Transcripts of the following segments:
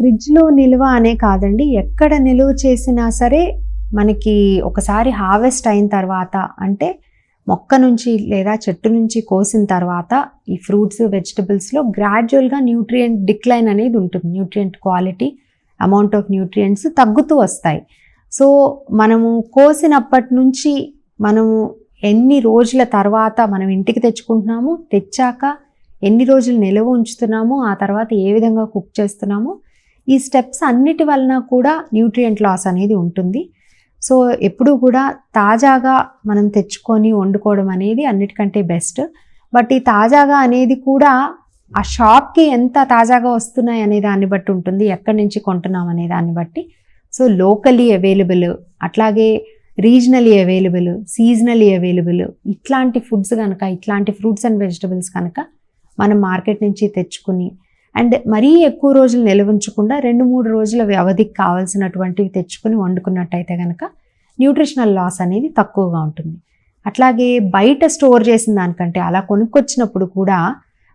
ఫ్రిడ్జ్లో నిల్వ అనే కాదండి, ఎక్కడ నిలువ చేసినా సరే మనకి ఒకసారి హార్వెస్ట్ అయిన తర్వాత, అంటే మొక్క నుంచి లేదా చెట్టు నుంచి కోసిన తర్వాత ఈ ఫ్రూట్స్ వెజిటబుల్స్లో గ్రాడ్యువల్గా న్యూట్రియంట్ డిక్లైన్ అనేది ఉంటుంది. Nutrient quality, amount of nutrients తగ్గుతూ వస్తాయి. సో మనము కోసినప్పటి నుంచి మనము ఎన్ని రోజుల తర్వాత మనం ఇంటికి తెచ్చుకుంటున్నాము, తెచ్చాక ఎన్ని రోజులు నిల్వ ఉంచుతున్నాము, ఆ తర్వాత ఏ విధంగా కుక్ చేస్తున్నాము, ఈ స్టెప్స్ అన్నిటి వలన కూడా న్యూట్రియంట్ లాస్ అనేది ఉంటుంది. సో ఎప్పుడూ కూడా తాజాగా మనం తెచ్చుకొని వండుకోవడం అనేది అన్నిటికంటే బెస్ట్. బట్ ఈ తాజాగా అనేది కూడా ఆ షాప్కి ఎంత తాజాగా వస్తున్నాయి అనే దాన్ని బట్టి ఉంటుంది, ఎక్కడి నుంచి కొంటున్నాం అనే దాన్ని బట్టి. సో లోకలీ అవైలబుల్, అట్లాగే రీజనలీ అవైలబుల్, సీజనలీ అవైలబుల్ ఇట్లాంటి ఫుడ్స్ కనుక, ఇట్లాంటి ఫ్రూట్స్ అండ్ వెజిటబుల్స్ కనుక మనం మార్కెట్ నుంచి తెచ్చుకుని, అండ్ మరీ ఎక్కువ రోజులు నిల్వ ఉంచకుండా 2-3 రోజుల వ్యవధికి కావాల్సినటువంటివి తెచ్చుకుని వండుకున్నట్టయితే కనుక న్యూట్రిషనల్ లాస్ అనేది తక్కువగా ఉంటుంది. అట్లాగే బయట స్టోర్ చేసిన దానికంటే, అలా కొనుక్కొచ్చినప్పుడు కూడా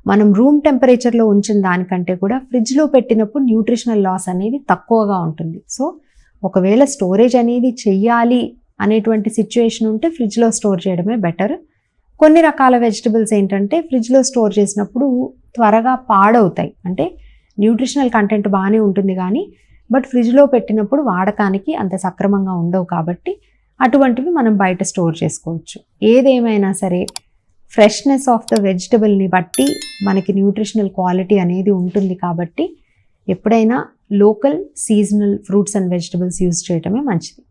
మనం రూమ్ టెంపరేచర్లో ఉంచిన దానికంటే కూడా ఫ్రిడ్జ్లో పెట్టినప్పుడు న్యూట్రిషనల్ లాస్ అనేది తక్కువగా ఉంటుంది. సో ఒకవేళ స్టోరేజ్ అనేది చెయ్యాలి అనేటువంటి సిచ్యువేషన్ ఉంటే ఫ్రిడ్జ్లో స్టోర్ చేయడమే బెటర్. కొన్ని రకాల వెజిటబుల్స్ ఏంటంటే ఫ్రిడ్జ్లో స్టోర్ చేసినప్పుడు త్వరగా పాడవుతాయి, అంటే న్యూట్రిషనల్ కంటెంట్ బాగానే ఉంటుంది కానీ బట్ ఫ్రిడ్జ్లో పెట్టినప్పుడు వాడకానికి అంత సక్రమంగా ఉండవు, కాబట్టి అటువంటివి మనం బయట స్టోర్ చేసుకోవచ్చు. ఏదేమైనా సరే ఫ్రెష్నెస్ ఆఫ్ ద వెజిటబుల్ని బట్టి మనకి న్యూట్రిషనల్ క్వాలిటీ అనేది ఉంటుంది, కాబట్టి ఎప్పుడైనా local seasonal fruits and vegetables use చేయడమే మంచిది.